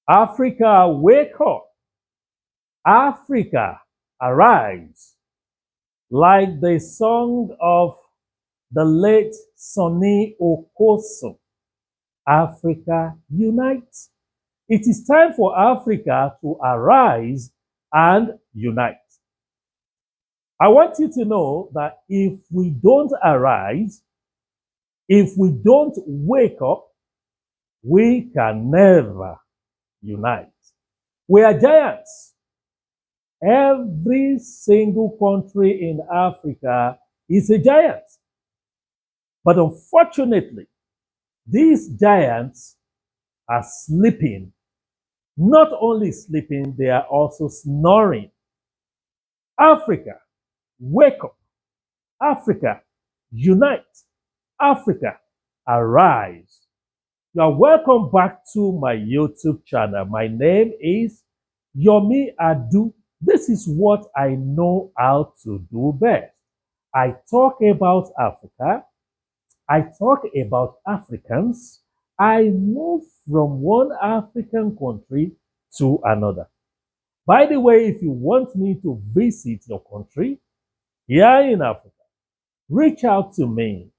Africa, wake up. Africa, arise. Like the song of the late Sonny Okoso, Africa, unite. It is time for Africa to arise and unite. I want you to know that if we don't arise, if we don't wake up, we can never unite. We are giants. Every single country in Africa is a giant. But unfortunately, these giants are sleeping. Not only sleeping, they are also snoring. Africa, wake up. Africa, unite. Africa, arise. You are welcome back to my YouTube channel. My name is Yomi Adu. This is what I know how to do best. I talk about Africa. I talk about Africans. I move from one African country to another. By the way, if you want me to visit your country here in Africa, reach out to me.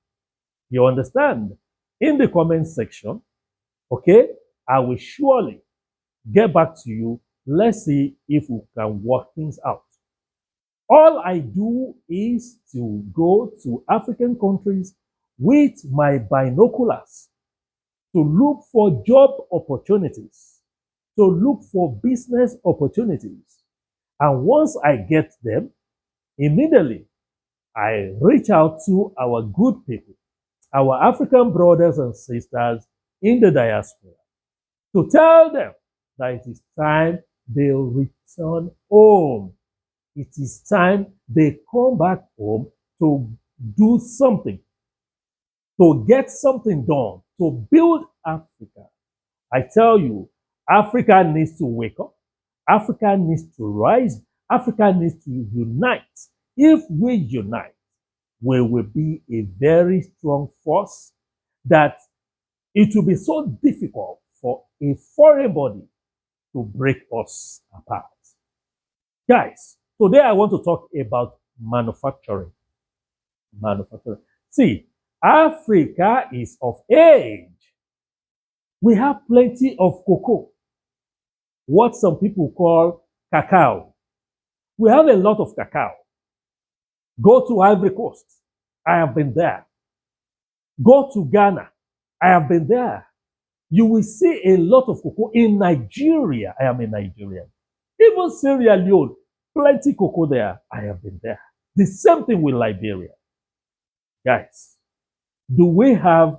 You understand? In the comment section, okay? I will surely get back to you. Let's see if we can work things out. All I do is to go to African countries with my binoculars to look for job opportunities, to look for business opportunities. And once I get them, immediately I reach out to our good people, our African brothers and sisters in the diaspora, to tell them that it is time they return home. It is time they come back home to do something, to get something done, to build Africa. I tell you, Africa needs to wake up. Africa needs to rise. Africa needs to unite. If we unite, we will be a very strong force that it will be so difficult for a foreign body to break us apart. Guys, today I want to talk about manufacturing. Manufacturing. See, Africa is of age. We have plenty of cocoa, what some people call cacao. We have a lot of cacao. Go to Ivory Coast. I have been there. Go to Ghana. I have been there. You will see a lot of cocoa in Nigeria. I am a Nigerian. Even Sierra Leone, plenty cocoa there. I have been there. The same thing with Liberia. Guys, do we have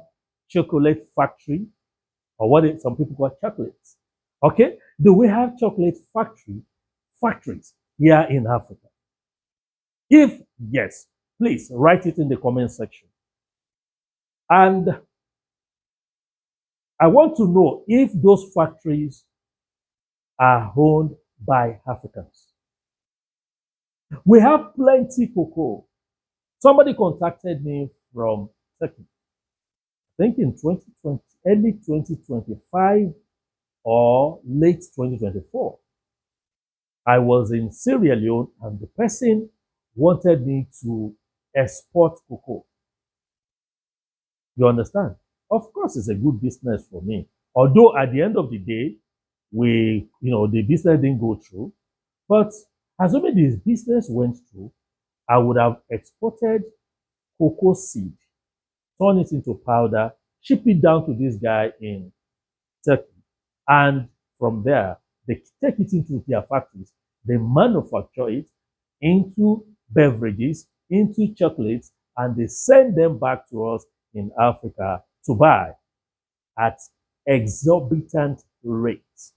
chocolate factory, or what some people call chocolates? Okay, do we have chocolate factories here in Africa? If yes, please write it in the comment section. And I want to know if those factories are owned by Africans. We have plenty cocoa. Somebody contacted me from Turkey. I think in 2020, early 2025 or late 2024. I was in Sierra Leone and the person wanted me to export cocoa. You understand? Of course, it's a good business for me. Although at the end of the day, the business didn't go through. But assuming this business went through, I would have exported cocoa seed, turn it into powder, ship it down to this guy in Turkey. And from there, they take it into their factories. They manufacture it into beverages, into chocolates, and they send them back to us in Africa to buy at exorbitant rates,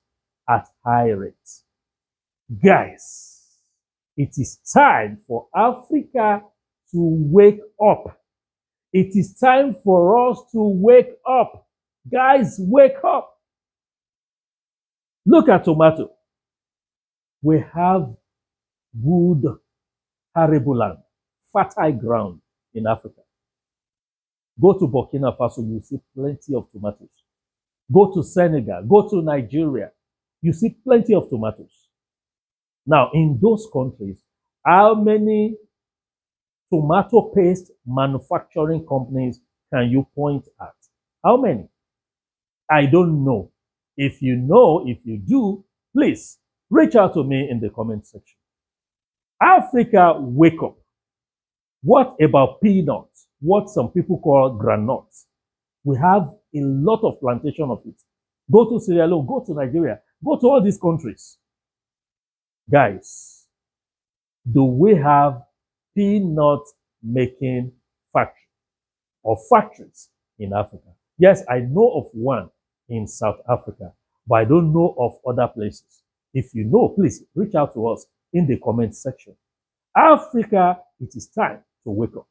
at high rates. Guys, it is time for Africa to wake up. It is time for us to wake up. Guys, wake up. Look at tomato. We have good arable land, fertile ground in Africa. Go to Burkina Faso, you see plenty of tomatoes. Go to Senegal, go to Nigeria. you see plenty of tomatoes. Now, in those countries, how many tomato paste manufacturing companies can you point at? How many? I don't know. If you know, if you do, please reach out to me in the comment section. Africa, wake up. What about peanuts? What some people call granuts? We have a lot of plantation of it. Go to Sierra Leone, go to Nigeria, go to all these countries. Guys, do we have peanut making factory or factories in Africa? Yes, I know of one in South Africa, but I don't know of other places. If you know, please reach out to us in the comment section. Africa, it is time to wake up.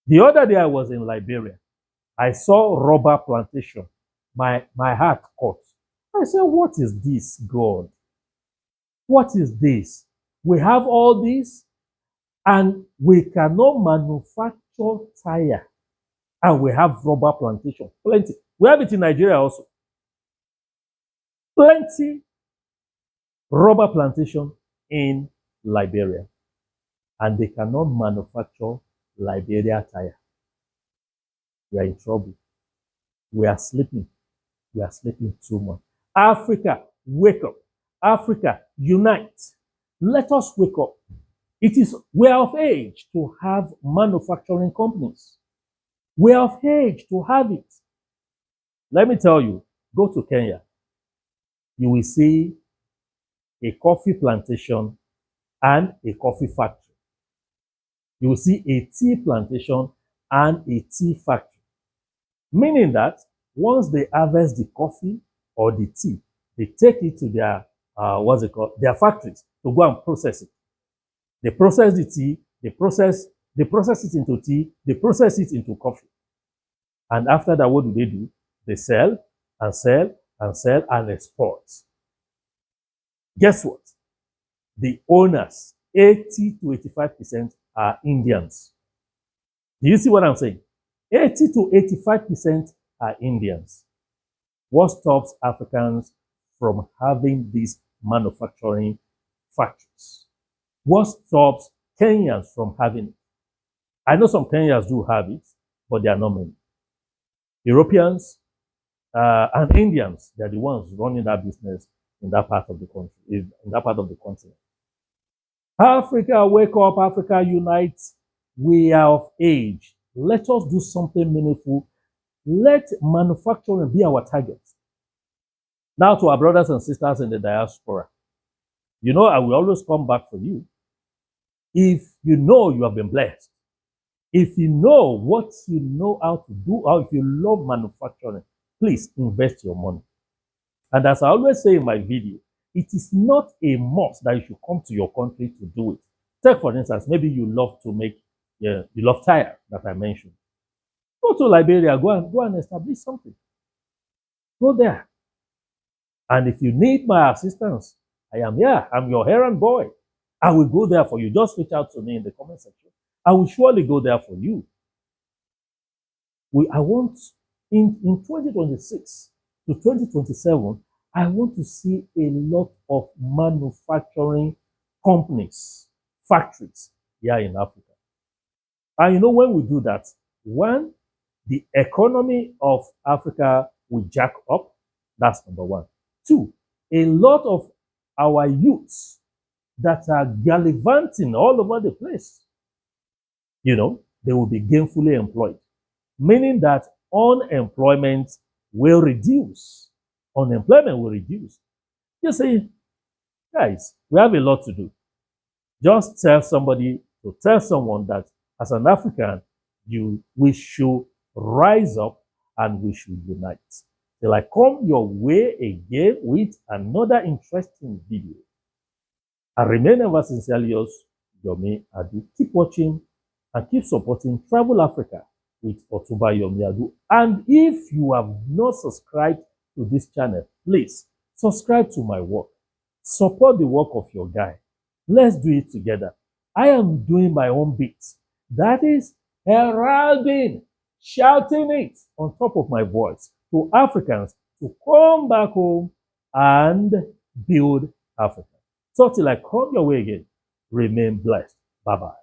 The other day I was in Liberia. I saw rubber plantation. My heart caught. I said, what is this, God? What is this? We have all this and we cannot manufacture tire. And we have rubber plantation. Plenty. We have it in Nigeria also. Plenty rubber plantation in Liberia. And they cannot manufacture Liberia tire. We are in trouble. We are sleeping. We are sleeping too much. Africa, wake up. Africa, unite. Let us wake up. It is we are of age to have manufacturing companies. We are of age to have it. Let me tell you, go to Kenya. You will see a coffee plantation and a coffee factory. You will see a tea plantation and a tea factory. Meaning that once they harvest the coffee or the tea, they take it to their what's it called? Their factories to go and process it. They process the tea, they process it into tea, they process it into coffee. And after that, what do? They sell and sell and sell and export. Guess what? The owners, 80 to 85% are Indians. Do you see what I'm saying? 80 to 85% are Indians. What stops Africans from having these manufacturing factories? What stops Kenyans from having it? I know some Kenyans do have it, but they are not many. Europeans and Indians, they're the ones running that business in that part of the country, in that part of the continent. Africa, wake up. Africa, unite. We are of age. Let us do something meaningful. Let manufacturing be our target. Now to our brothers and sisters in the diaspora. You know, I will always come back for you. If you know you have been blessed, if you know what you know how to do, or if you love manufacturing, please invest your money. And as I always say in my video, it is not a must that you should come to your country to do it. Take for instance, maybe you love to make, you love tire that I mentioned. Go to Liberia, go and establish something. Go there. And if you need my assistance, I am here. I'm your errand boy. I will go there for you. Just reach out to me in the comment section. I will surely go there for you. I want in 2026 to 2027, I want to see a lot of manufacturing companies, factories here in Africa. And you know, when we do that, one, the economy of Africa will jack up. That's number one. Two, a lot of our youths that are gallivanting all over the place, you know, they will be gainfully employed, meaning that unemployment will reduce. Unemployment will reduce. You see, guys, we have a lot to do. Just tell somebody to tell someone that as an African, we should rise up and we should unite. Till I come your way again with another interesting video. I remain ever sincerely yours, Yomi Adu. Keep watching and keep supporting Travel Africa with Otuba Yomi Adu. And if you have not subscribed to this channel, please subscribe to my work. Support the work of your guy. Let's do it together. I am doing my own bit. That is heralding, shouting it on top of my voice to Africans to come back home and build Africa. So till I come your way again, remain blessed. Bye-bye.